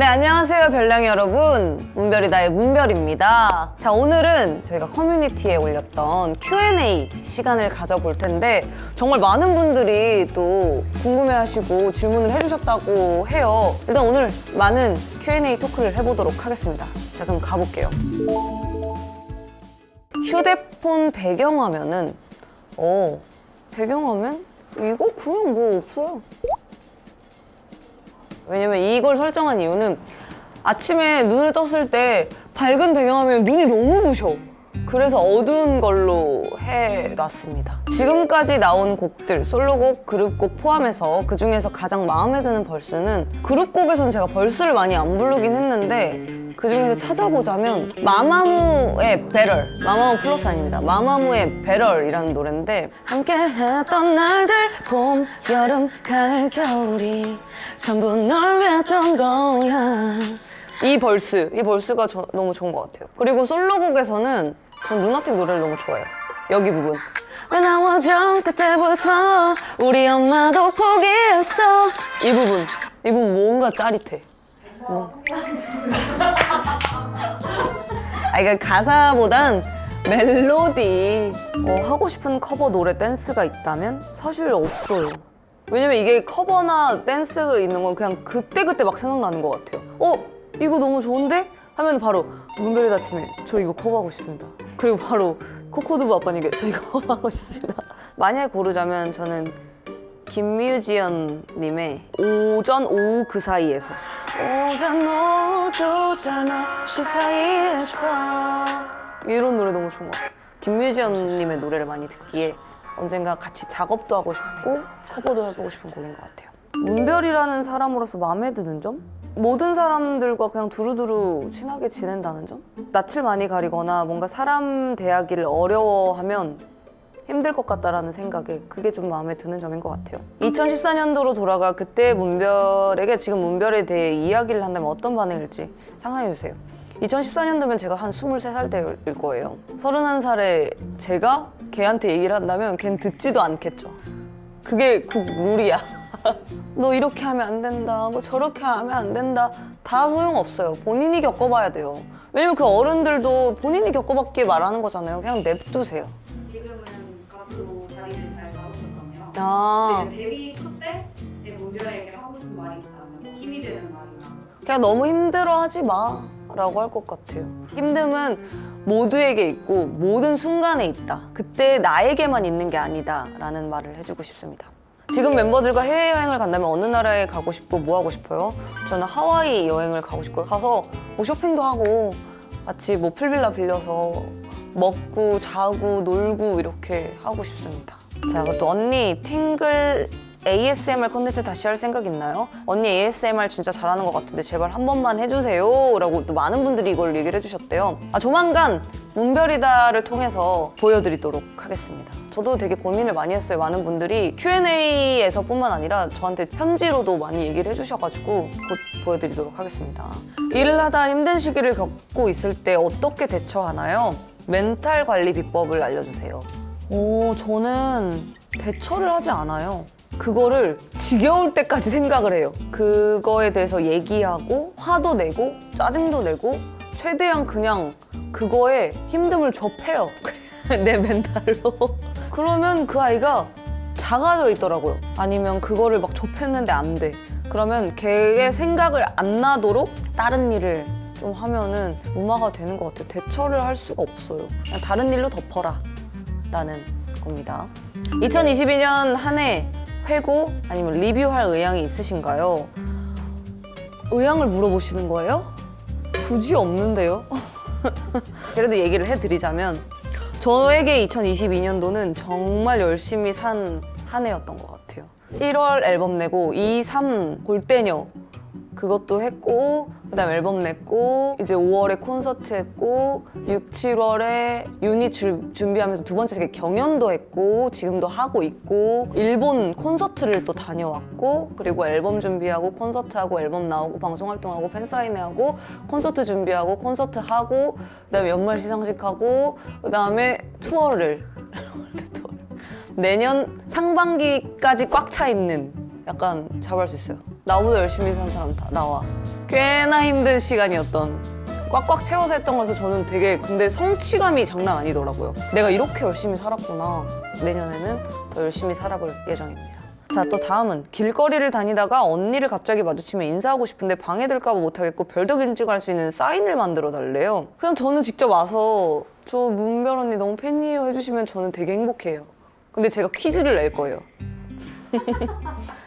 네, 안녕하세요 별량 여러분, 문별이다의 문별입니다. 자, 오늘은 저희가 커뮤니티에 올렸던 Q&A 시간을 가져볼 텐데 정말 많은 분들이 또 궁금해하시고 질문을 해주셨다고 해요. 일단 오늘 많은 Q&A 토크를 해보도록 하겠습니다. 자, 그럼 가볼게요. 휴대폰 배경화면은 배경화면? 이거 그냥 뭐 없어요. 왜냐면 이걸 설정한 이유는 아침에 눈을 떴을 때 밝은 배경화면 눈이 너무 부셔. 그래서 어두운 걸로 해놨습니다. 지금까지 나온 곡들, 솔로곡, 그룹곡 포함해서 그중에서 가장 마음에 드는 벌스는, 그룹곡에서는 제가 벌스를 많이 안 부르긴 했는데 그중에서 찾아보자면 마마무의 Better, 마마무 플러스 아닙니다. 마마무의 Better이라는 노래인데, 함께했던 날들, 봄, 여름, 가을, 겨울이 전부 널 위했던 거야. 이 벌스가 너무 좋은 것 같아요. 그리고 솔로곡에서는 전 루나틱 노래를 너무 좋아해요. 여기 부분. 왜 나와줘 그때부터 우리 엄마도 포기했어. 이 부분 뭔가 짜릿해. 그러니까 가사보단 멜로디. 하고 싶은 커버 노래 댄스가 있다면 사실 없어요. 왜냐면 이게 커버나 댄스 있는 건 그냥 그때그때 막 생각나는 것 같아요. 이거 너무 좋은데? 하면 바로 문별이다 팀에 저 이거 커버하고 싶습니다. 그리고 바로 코코두부 아빠님께 저 이거 커버하고 싶습니다. 만약에 고르자면 저는 김뮤지연님의 오전 오후 그 사이에서, 오전 오후 두잖아 그 사이에서, 이런 노래 너무 좋은 것 같아요. 김뮤지연님의 노래를 많이 듣기에 언젠가 같이 작업도 하고 싶고 커버도 해보고 싶은 곡인 것 같아요. 문별이라는 사람으로서 마음에 드는 점? 모든 사람들과 그냥 두루두루 친하게 지낸다는 점? 낯을 많이 가리거나 뭔가 사람 대하기를 어려워하면 힘들 것 같다라는 생각에 그게 좀 마음에 드는 점인 것 같아요. 2014년도로 돌아가 그때 문별에게 지금 문별에 대해 이야기를 한다면 어떤 반응일지 상상해주세요. 2014년도면 제가 한 23살 때일 거예요. 31살에 제가 걔한테 얘기를 한다면 걔는 듣지도 않겠죠. 그게 그 룰이야. 너 이렇게 하면 안 된다, 뭐 저렇게 하면 안 된다, 다 소용없어요. 본인이 겪어봐야 돼요. 왜냐면 그 어른들도 본인이 겪어봤기에 말하는 거잖아요. 그냥 냅두세요. 지금은 가수로 자리를 잘 잡으셨다며. 근데 데뷔 초 때 문별에게 하고 싶은 말이 있다면 뭐 힘이 되는 말이나. 그냥 너무 힘들어하지 마 라고 할 것 같아요. 힘듦은 모두에게 있고 모든 순간에 있다. 그때 나에게만 있는 게 아니다 라는 말을 해주고 싶습니다. 지금 멤버들과 해외여행을 간다면 어느 나라에 가고 싶고 뭐 하고 싶어요? 저는 하와이 여행을 가고 싶고요. 가서 뭐 쇼핑도 하고 같이 뭐 풀빌라 빌려서 먹고 자고 놀고 이렇게 하고 싶습니다. 자, 그리고 또 언니 팅글 ASMR 컨텐츠 다시 할 생각 있나요? 언니 ASMR 진짜 잘하는 것 같은데 제발 한 번만 해주세요 라고 또 많은 분들이 이걸 얘기를 해주셨대요. 조만간 문별이다를 통해서 보여드리도록 하겠습니다. 저도 되게 고민을 많이 했어요. 많은 분들이 Q&A에서 뿐만 아니라 저한테 편지로도 많이 얘기를 해주셔가지고 곧 보여드리도록 하겠습니다. 일을 하다 힘든 시기를 겪고 있을 때 어떻게 대처하나요? 멘탈 관리 비법을 알려주세요. 저는 대처를 하지 않아요. 그거를 지겨울 때까지 생각을 해요. 그거에 대해서 얘기하고 화도 내고 짜증도 내고 최대한 그냥 그거에 힘듦을 좁혀요. 내 멘탈로. 그러면 그 아이가 작아져 있더라고요. 아니면 그거를 막 좁혔는데 안 돼. 그러면 걔의 생각을 안 나도록 다른 일을 좀 하면은 무마가 되는 것 같아요. 대처를 할 수가 없어요. 그냥 다른 일로 덮어라 라는 겁니다. 2022년 한 해 회고 아니면 리뷰할 의향이 있으신가요? 의향을 물어보시는 거예요? 굳이 없는데요? 그래도 얘기를 해드리자면 저에게 2022년도는 정말 열심히 산 한 해였던 것 같아요. 1월 앨범 내고 2, 3 골대녀 그것도 했고, 그다음 앨범 냈고, 이제 5월에 콘서트 했고, 6, 7월에 유닛 준비하면서 두 번째 세계 경연도 했고, 지금도 하고 있고, 일본 콘서트를 또 다녀왔고, 그리고 앨범 준비하고, 콘서트하고, 앨범 나오고, 방송활동하고, 팬사인회하고, 콘서트 준비하고, 콘서트 하고, 그다음에 연말 시상식하고, 그다음에 투어를 내년 상반기까지 꽉 차 있는, 약간 자부할 수 있어요. 나보다 열심히 산 사람 다 나와. 꽤나 힘든 시간이었던, 꽉꽉 채워서 했던 거라서 저는 되게 근데 성취감이 장난 아니더라고요. 내가 이렇게 열심히 살았구나. 내년에는 더 열심히 살아볼 예정입니다. 자, 또 다음은 길거리를 다니다가 언니를 갑자기 마주치면 인사하고 싶은데 방해될까 봐 못하겠고 별도 인증할 수 있는 사인을 만들어 달래요. 그냥 저는 직접 와서 저 문별 언니 너무 팬이에요 해주시면 저는 되게 행복해요. 근데 제가 퀴즈를 낼 거예요.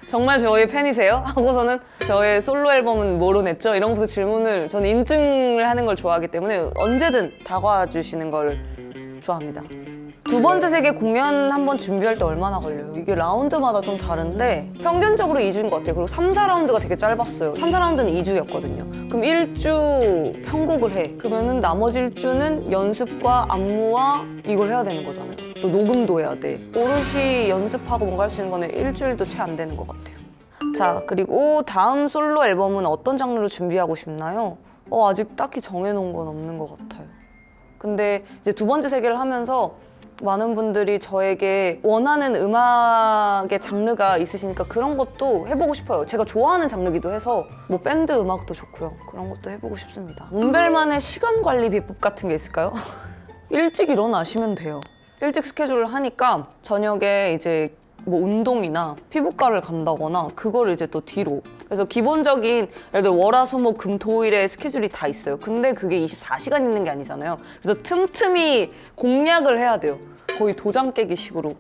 정말 저의 팬이세요? 하고서는 저의 솔로 앨범은 뭐로 냈죠? 이러면서 질문을, 저는 인증을 하는 걸 좋아하기 때문에 언제든 다가와 주시는 걸 좋아합니다. 두 번째 세계 공연 한번 준비할 때 얼마나 걸려요? 이게 라운드마다 좀 다른데 평균적으로 2주인 것 같아요. 그리고 3, 4라운드가 되게 짧았어요. 3, 4라운드는 2주였거든요. 그럼 1주 편곡을 해. 그러면은 나머지 1주는 연습과 안무와 이걸 해야 되는 거잖아요. 또 녹음도 해야 돼. 오롯이 연습하고 뭔가 할 수 있는 거는 일주일도 채 안 되는 것 같아요. 자, 그리고 다음 솔로 앨범은 어떤 장르로 준비하고 싶나요? 아직 딱히 정해놓은 건 없는 것 같아요. 근데 이제 두 번째 세계를 하면서 많은 분들이 저에게 원하는 음악의 장르가 있으시니까 그런 것도 해보고 싶어요. 제가 좋아하는 장르기도 해서 뭐 밴드 음악도 좋고요. 그런 것도 해보고 싶습니다. 문별만의 시간 관리 비법 같은 게 있을까요? 일찍 일어나시면 돼요. 일찍 스케줄을 하니까 저녁에 이제 뭐 운동이나 피부과를 간다거나 그거를 이제 또 뒤로. 그래서 기본적인 예를 들어 월화수목 금토일에 스케줄이 다 있어요. 근데 그게 24시간 있는 게 아니잖아요. 그래서 틈틈이 공략을 해야 돼요. 거의 도장 깨기 식으로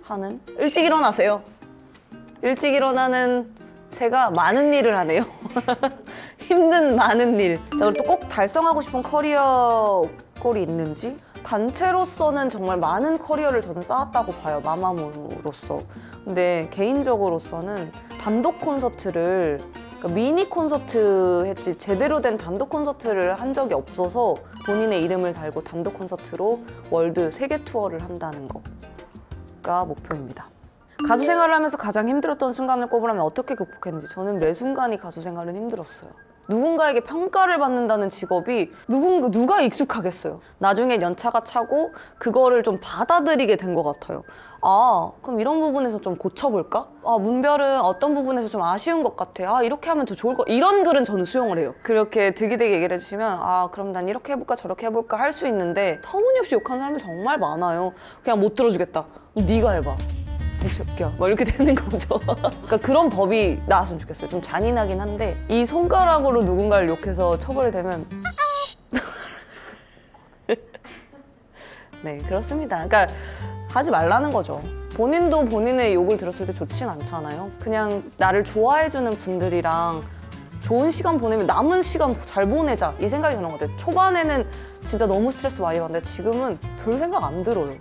하는. 일찍 일어나세요. 일찍 일어나는 새가 많은 일을 하네요. 힘든 많은 일. 자, 그리고 또 꼭 달성하고 싶은 커리어 골이 있는지? 단체로서는 정말 많은 커리어를 저는 쌓았다고 봐요. 마마무로서. 근데 개인적으로서는 단독 콘서트를, 그러니까 미니 콘서트 했지 제대로 된 단독 콘서트를 한 적이 없어서 본인의 이름을 달고 단독 콘서트로 월드 세계 투어를 한다는 거가 목표입니다. 가수 생활을 하면서 가장 힘들었던 순간을 꼽으라면 어떻게 극복했는지. 저는 매 순간이 가수 생활은 힘들었어요. 누군가에게 평가를 받는다는 직업이 누가 익숙하겠어요. 나중에 연차가 차고 그거를 좀 받아들이게 된 것 같아요. 그럼 이런 부분에서 좀 고쳐볼까? 문별은 어떤 부분에서 좀 아쉬운 것 같아. 이렇게 하면 더 좋을 것 같아. 이런 글은 저는 수용을 해요. 그렇게 득이득이 얘기를 해주시면 그럼 난 이렇게 해볼까 저렇게 해볼까 할 수 있는데 터무니없이 욕하는 사람들 정말 많아요. 그냥 못 들어주겠다. 네가 해봐. 이 새끼야 막 이렇게 되는 거죠. 그러니까 그런 법이 나왔으면 좋겠어요. 좀 잔인하긴 한데 이 손가락으로 누군가를 욕해서 처벌이 되면 네, 그렇습니다. 그러니까 하지 말라는 거죠. 본인도 본인의 욕을 들었을 때 좋진 않잖아요. 그냥 나를 좋아해주는 분들이랑 좋은 시간 보내면 남은 시간 잘 보내자 이 생각이 드는 것 같아요. 초반에는 진짜 너무 스트레스 많이 받는데 지금은 별 생각 안 들어요.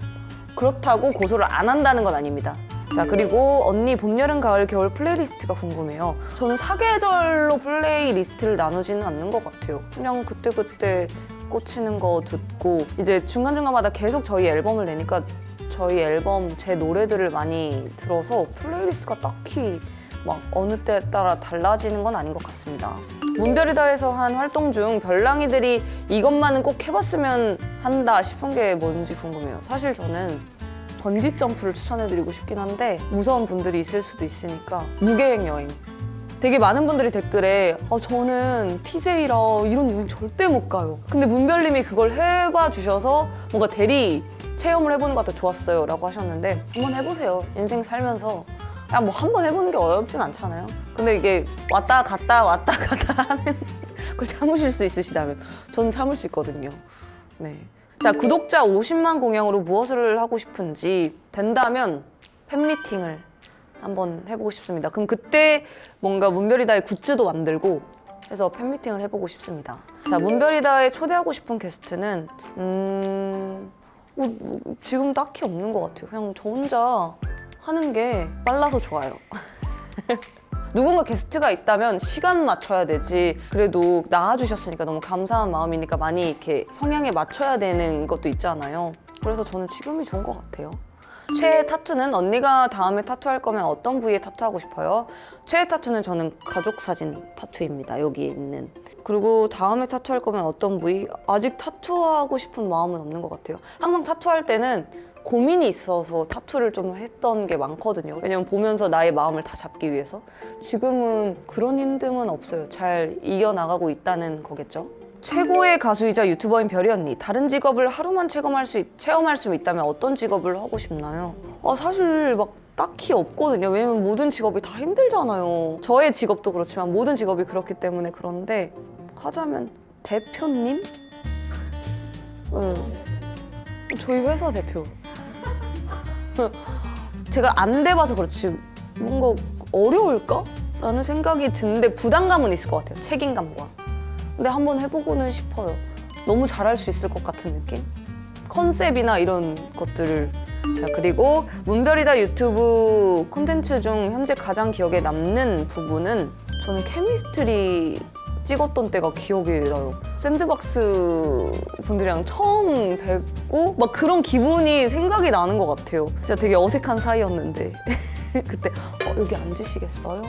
그렇다고 고소를 안 한다는 건 아닙니다. 자, 그리고 언니 봄, 여름, 가을, 겨울 플레이리스트가 궁금해요. 저는 사계절로 플레이리스트를 나누지는 않는 것 같아요. 그냥 그때그때 꽂히는 거 듣고 이제 중간중간마다 계속 저희 앨범을 내니까 저희 앨범 제 노래들을 많이 들어서 플레이리스트가 딱히 막 어느 때에 따라 달라지는 건 아닌 것 같습니다. 문별이다에서 한 활동 중 별랑이들이 이것만은 꼭 해봤으면 한다 싶은 게 뭔지 궁금해요. 사실 저는 번지 점프를 추천해드리고 싶긴 한데 무서운 분들이 있을 수도 있으니까 무계획 여행. 되게 많은 분들이 댓글에 저는 TJ라 이런 여행 절대 못 가요. 근데 문별님이 그걸 해봐 주셔서 뭔가 대리 체험을 해보는 것 같아 좋았어요 라고 하셨는데 한번 해보세요. 인생 살면서 뭐 한 번 해보는 게 어렵진 않잖아요. 근데 이게 왔다 갔다 하는 걸 참으실 수 있으시다면 저는 참을 수 있거든요. 네. 자, 구독자 50만 공약으로 무엇을 하고 싶은지 된다면 팬미팅을 한번 해보고 싶습니다. 그럼 그때 뭔가 문별이다의 굿즈도 만들고 해서 팬미팅을 해보고 싶습니다. 자, 문별이다에 초대하고 싶은 게스트는 지금 딱히 없는 것 같아요. 그냥 저 혼자 하는 게 빨라서 좋아요. 누군가 게스트가 있다면 시간 맞춰야 되지. 그래도 나와주셨으니까 너무 감사한 마음이니까 많이 이렇게 성향에 맞춰야 되는 것도 있잖아요. 그래서 저는 지금이 좋은 것 같아요. 최애 타투는 언니가 다음에 타투할 거면 어떤 부위에 타투하고 싶어요? 최애 타투는 저는 가족 사진 타투입니다. 여기에 있는. 그리고 다음에 타투할 거면 어떤 부위? 아직 타투하고 싶은 마음은 없는 것 같아요. 항상 타투할 때는 고민이 있어서 타투를 좀 했던 게 많거든요. 왜냐면 보면서 나의 마음을 다 잡기 위해서. 지금은 그런 힘듦은 없어요. 잘 이겨나가고 있다는 거겠죠. 최고의 가수이자 유튜버인 별이 언니, 다른 직업을 하루만 체험할 수 있다면 어떤 직업을 하고 싶나요? 사실 막 딱히 없거든요. 왜냐면 모든 직업이 다 힘들잖아요. 저의 직업도 그렇지만 모든 직업이 그렇기 때문에 그런데 하자면 대표님? 네. 저희 회사 대표. 제가 안 돼봐서 그렇지 뭔가 어려울까? 라는 생각이 드는데 부담감은 있을 것 같아요. 책임감과. 근데 한번 해보고는 싶어요. 너무 잘할 수 있을 것 같은 느낌? 컨셉이나 이런 것들을. 자, 그리고 문별이다 유튜브 콘텐츠 중 현재 가장 기억에 남는 부분은 저는 케미스트리 찍었던 때가 기억이 나요. 샌드박스 분들이랑 처음 뵙고 막 그런 기분이 생각이 나는 것 같아요. 진짜 되게 어색한 사이였는데 그때 여기 앉으시겠어요?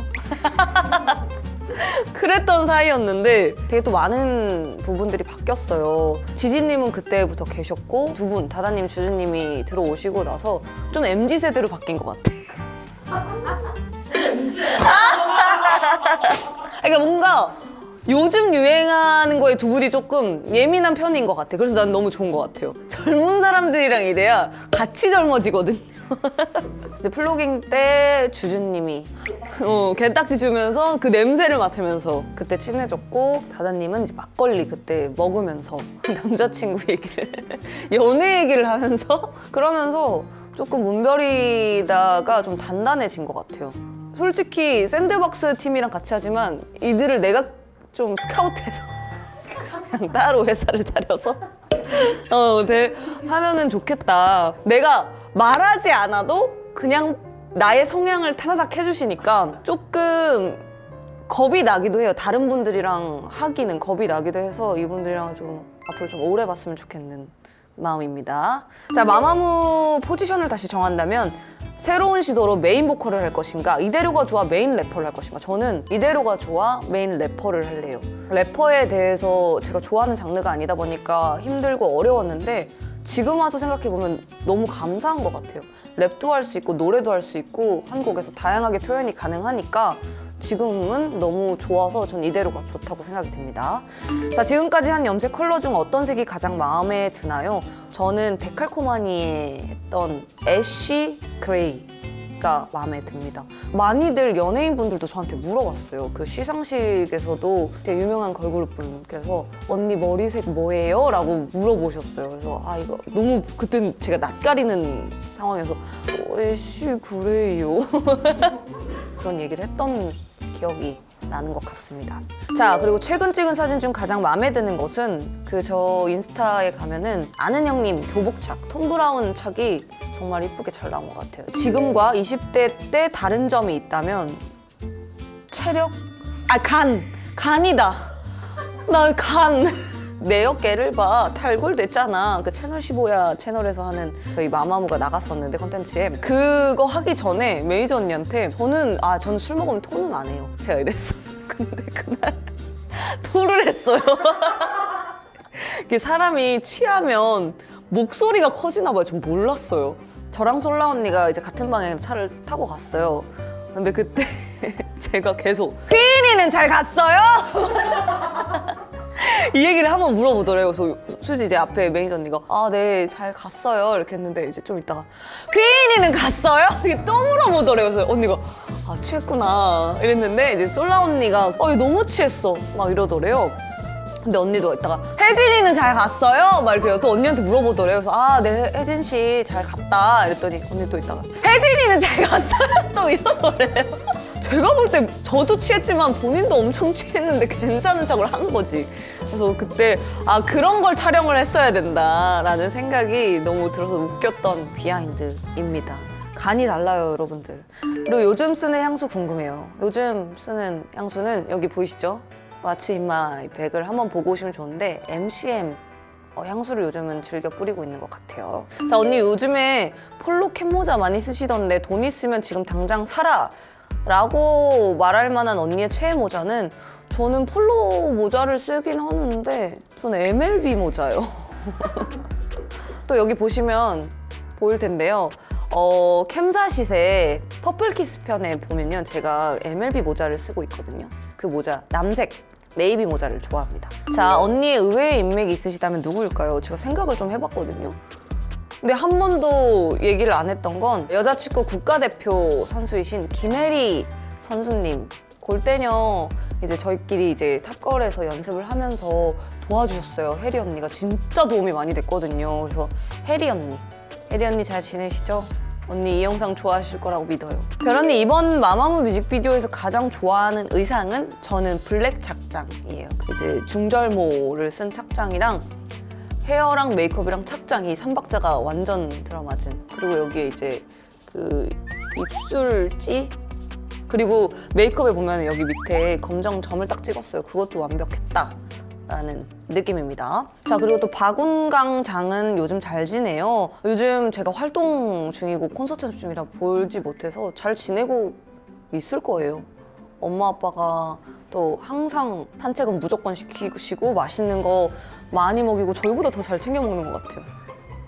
그랬던 사이였는데 되게 또 많은 부분들이 바뀌었어요. 지지님은 그때부터 계셨고 두 분, 다다님, 주주님이 들어오시고 나서 좀 MZ세대로 바뀐 것 같아. 그러니까 뭔가 요즘 유행하는 거에 두 분이 조금 예민한 편인 것 같아. 그래서 난 너무 좋은 것 같아요. 젊은 사람들이랑 이래야 같이 젊어지거든요. 이제 플로깅 때 주주님이 게딱지 주면서 그 냄새를 맡으면서 그때 친해졌고, 다다님은 이제 막걸리 그때 먹으면서 남자친구 얘기를 연애 얘기를 하면서 그러면서 조금 문별이다가 좀 단단해진 것 같아요. 솔직히 샌드박스 팀이랑 같이 하지만 이들을 내가 좀 스카우트해서 그냥 따로 회사를 차려서 하면은 좋겠다. 내가 말하지 않아도 그냥 나의 성향을 타다닥 해주시니까 조금 겁이 나기도 해요. 다른 분들이랑 하기는 겁이 나기도 해서 이분들이랑 좀 앞으로 좀 오래 봤으면 좋겠는 마음입니다. 자, 마마무 포지션을 다시 정한다면 새로운 시도로 메인 보컬을 할 것인가, 이대로가 좋아 메인 래퍼를 할 것인가. 저는 이대로가 좋아 메인 래퍼를 할래요. 래퍼에 대해서 제가 좋아하는 장르가 아니다 보니까 힘들고 어려웠는데 지금 와서 생각해보면 너무 감사한 것 같아요. 랩도 할 수 있고 노래도 할 수 있고 한 곡에서 다양하게 표현이 가능하니까 지금은 너무 좋아서 전 이대로가 좋다고 생각이 듭니다. 자, 지금까지 한 염색 컬러 중 어떤 색이 가장 마음에 드나요? 저는 데칼코마니에 했던 애쉬 그레이가 마음에 듭니다. 많이들 연예인분들도 저한테 물어봤어요. 그 시상식에서도 되게 유명한 걸그룹 분께서 언니 머리색 뭐예요? 라고 물어보셨어요. 그래서 이거 너무 그땐 제가 낯가리는 상황에서 애쉬 그레이요? 그런 얘기를 했던 기억이 나는 것 같습니다. 자, 그리고 최근 찍은 사진 중 가장 마음에 드는 것은 저 인스타에 가면은 아는 형님 교복착, 톰 브라운 착이 정말 이쁘게 잘 나온 것 같아요. 지금과 20대 때 다른 점이 있다면 체력? 간이다. 나 간. 내 어깨를 봐. 탈골됐잖아. 그 채널 15야 채널에서 하는 저희 마마무가 나갔었는데 컨텐츠에 그거 하기 전에 매니저 언니한테 저는 술 먹으면 토는 안 해요. 제가 이랬어요. 근데 그날 토를 했어요. 이게 사람이 취하면 목소리가 커지나 봐요. 전 몰랐어요. 저랑 솔라 언니가 이제 같은 방향에 차를 타고 갔어요. 근데 그때 제가 계속 휘인이는 잘 갔어요? 이 얘기를 한번 물어보더래요. 그래서 수지 이제 앞에 매니저 언니가 네, 잘 갔어요 이렇게 했는데 이제 좀 있다가 휘인이는 갔어요? 이렇게 또 물어보더래요. 그래서 언니가 취했구나 이랬는데 이제 솔라 언니가 얘 너무 취했어 막 이러더래요. 근데 언니도 있다가 혜진이는 잘 갔어요? 막 이렇게 또 언니한테 물어보더래요. 그래서 네, 혜진 씨 잘 갔다 이랬더니 언니 또 있다가 혜진이는 잘 갔어요? 또 이러더래요. 제가 볼 때 저도 취했지만 본인도 엄청 취했는데 괜찮은 척을 한 거지. 그래서 그때 그런 걸 촬영을 했어야 된다라는 생각이 너무 들어서 웃겼던 비하인드입니다. 간이 달라요, 여러분들. 그리고 요즘 쓰는 향수 궁금해요. 요즘 쓰는 향수는 여기 보이시죠? What's in my bag을 한번 보고 오시면 좋은데 MCM 향수를 요즘은 즐겨 뿌리고 있는 것 같아요. 자, 언니 요즘에 폴로 캡모자 많이 쓰시던데 돈 있으면 지금 당장 사라! 라고 말할 만한 언니의 최애 모자는 저는 폴로 모자를 쓰긴 하는데 저는 MLB 모자예요. 또 여기 보시면 보일 텐데요. 캠사싯의 퍼플키스 편에 보면요. 제가 MLB 모자를 쓰고 있거든요. 그 모자, 남색 네이비 모자를 좋아합니다. 자, 언니의 의외의 인맥이 있으시다면 누구일까요? 제가 생각을 좀 해봤거든요. 근데 한 번도 얘기를 안 했던 건 여자축구 국가대표 선수이신 김혜리 선수님. 골대녀 이제 저희끼리 이제 탑걸에서 연습을 하면서 도와주셨어요. 혜리 언니가 진짜 도움이 많이 됐거든요. 그래서 혜리 언니 잘 지내시죠? 언니 이 영상 좋아하실 거라고 믿어요. 별 언니 이번 마마무 뮤직비디오에서 가장 좋아하는 의상은 저는 블랙 착장이에요. 이제 중절모를 쓴 착장이랑 헤어랑 메이크업이랑 착장 이 3박자가 완전 들어맞은. 그리고 여기에 이제 그 입술찌 그리고 메이크업에 보면 여기 밑에 검정 점을 딱 찍었어요. 그것도 완벽했다라는 느낌입니다. 자, 그리고 또 박운강 장은 요즘 잘 지내요. 요즘 제가 활동 중이고 콘서트 연습 중이라 보지 못해서 잘 지내고 있을 거예요. 엄마 아빠가 또 항상 산책은 무조건 시키시고 맛있는 거 많이 먹이고 저희보다 더 잘 챙겨 먹는 것 같아요.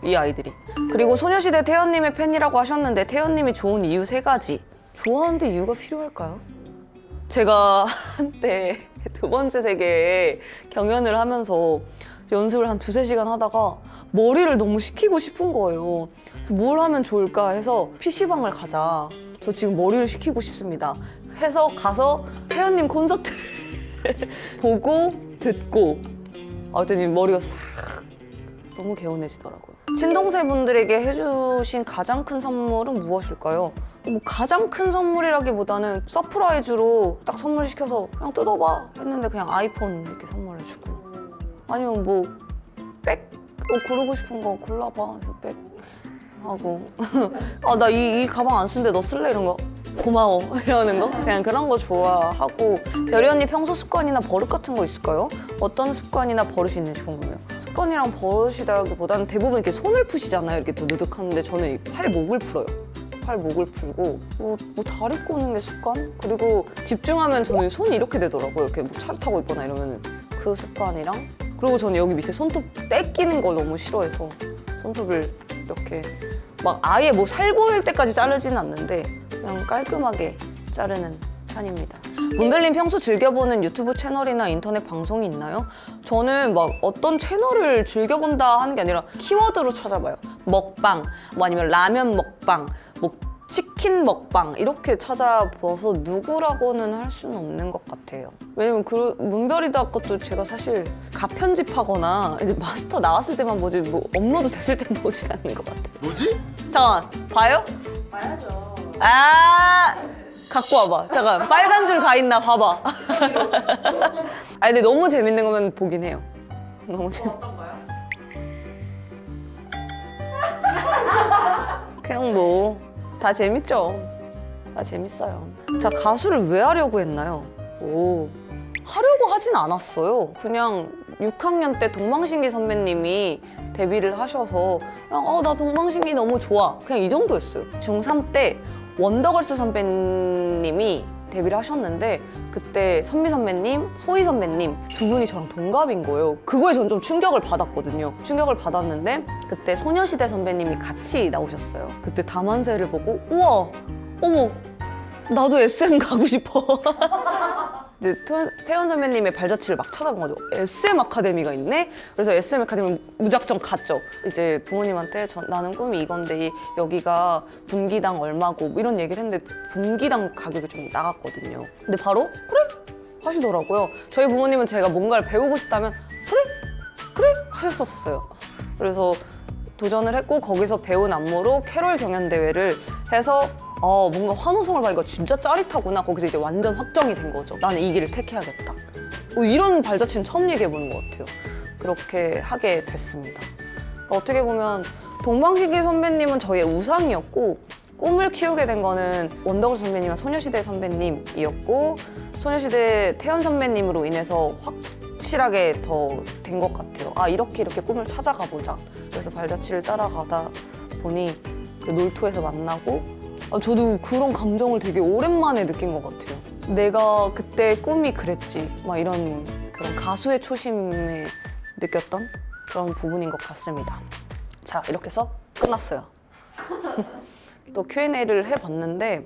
이 아이들이. 그리고 소녀시대 태연님의 팬이라고 하셨는데 태연님이 좋은 이유 3가지. 좋아하는데 이유가 필요할까요? 제가 한때 2번째 세계에 경연을 하면서 연습을 한 2-3시간 하다가 머리를 너무 식히고 싶은 거예요. 그래서 뭘 하면 좋을까 해서 PC방을 가자. 저 지금 머리를 식히고 싶습니다. 해서 가서 태연님 콘서트를 보고 듣고 아무튼 머리가 싹 너무 개운해지더라고요. 친동생분들에게 해주신 가장 큰 선물은 무엇일까요? 뭐 가장 큰 선물이라기보다는 서프라이즈로 딱 선물 시켜서 그냥 뜯어봐 했는데 그냥 아이폰 이렇게 선물해주고 아니면 뭐 백 고르고 싶은 거 골라봐 그래서 백 하고 아 나 이 가방 안 쓰는데 너 쓸래? 이런 거 고마워 이러는 거 그냥 그런 거 좋아하고. 별이 언니 평소 습관이나 버릇 같은 거 있을까요? 어떤 습관이나 버릇이 있는지 궁금해요. 습관이랑 버릇이라기보다는 대부분 이렇게 손을 푸시잖아요. 이렇게 또 느득하는데 저는 이 팔목을 풀어요. 팔목을 풀고 뭐 다리 꼬는 게 습관? 그리고 집중하면 저는 손이 이렇게 되더라고요. 이렇게 뭐 차를 타고 있거나 이러면 그 습관이랑 그리고 저는 여기 밑에 손톱 떼끼는 걸 너무 싫어해서 손톱을 이렇게 막 아예 뭐 살 보일 때까지 자르지는 않는데 그냥 깔끔하게 자르는 편입니다. 문별님 평소 즐겨보는 유튜브 채널이나 인터넷 방송이 있나요? 저는 막 어떤 채널을 즐겨본다 하는 게 아니라 키워드로 찾아봐요. 먹방, 뭐 아니면 라면 먹방, 뭐 치킨 먹방 이렇게 찾아봐서 누구라고는 할 수는 없는 것 같아요. 왜냐면 그 문별이다 것도 제가 사실 가편집하거나 이제 마스터 나왔을 때만 보지 뭐 업로드 됐을 때 보진 않는 것 같아요. 뭐지? 잠깐만, 봐요? 봐야죠. 갖고 와봐. 잠깐, 빨간 줄 가 있나 봐봐. 아니 근데 너무 재밌는 거면 보긴 해요. 너무 어떤 거요? 그냥 뭐 다 재밌죠. 다 재밌어요. 자, 가수를 왜 하려고 했나요? 하려고 하진 않았어요. 그냥 6학년 때 동방신기 선배님이 데뷔를 하셔서 그냥 나 동방신기 너무 좋아. 그냥 이 정도였어요. 중3 때 원더걸스 선배님이 데뷔를 하셨는데 그때 선미 선배님, 소희 선배님 두 분이 저랑 동갑인 거예요. 그거에 전 좀 충격을 받았거든요. 충격을 받았는데 그때 소녀시대 선배님이 같이 나오셨어요. 그때 다만세를 보고 우와, 어머, 나도 SM 가고 싶어. 이제 태연 선배님의 발자취를 막 찾아본 거죠. SM 아카데미가 있네? 그래서 SM 아카데미 무작정 갔죠. 이제 부모님한테 나는 꿈이 이건데 여기가 분기당 얼마고 뭐 이런 얘기를 했는데 분기당 가격이 좀 나갔거든요. 근데 바로 그래? 하시더라고요. 저희 부모님은 제가 뭔가를 배우고 싶다면 그래? 하셨었어요. 그래서 도전을 했고 거기서 배운 안무로 캐롤 경연대회를 해서 뭔가 환호성을 받으니까 진짜 짜릿하구나. 거기서 이제 완전 확정이 된 거죠. 나는 이 길을 택해야겠다. 이런 발자취는 처음 얘기해보는 것 같아요. 그렇게 하게 됐습니다. 그러니까 어떻게 보면 동방신기 선배님은 저희의 우상이었고 꿈을 키우게 된 거는 원더걸스 선배님과 소녀시대 선배님이었고 소녀시대 태연 선배님으로 인해서 확실하게 더 된 것 같아요. 이렇게 꿈을 찾아가 보자. 그래서 발자취를 따라가다 보니 그 놀토에서 만나고 저도 그런 감정을 되게 오랜만에 느낀 것 같아요. 내가 그때 꿈이 그랬지. 막 이런 그런 가수의 초심에 느꼈던 그런 부분인 것 같습니다. 자, 이렇게 해서 끝났어요. 또 Q&A를 해봤는데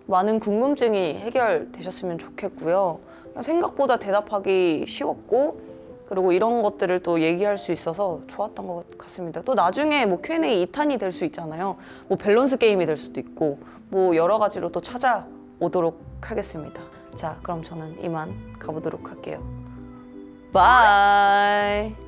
많은 궁금증이 해결되셨으면 좋겠고요. 그냥 생각보다 대답하기 쉬웠고 그리고 이런 것들을 또 얘기할 수 있어서 좋았던 것 같습니다. 또 나중에 뭐 Q&A 2탄이 될 수 있잖아요. 뭐 밸런스 게임이 될 수도 있고 뭐 여러 가지로 또 찾아오도록 하겠습니다. 자, 그럼 저는 이만 가보도록 할게요. 바이.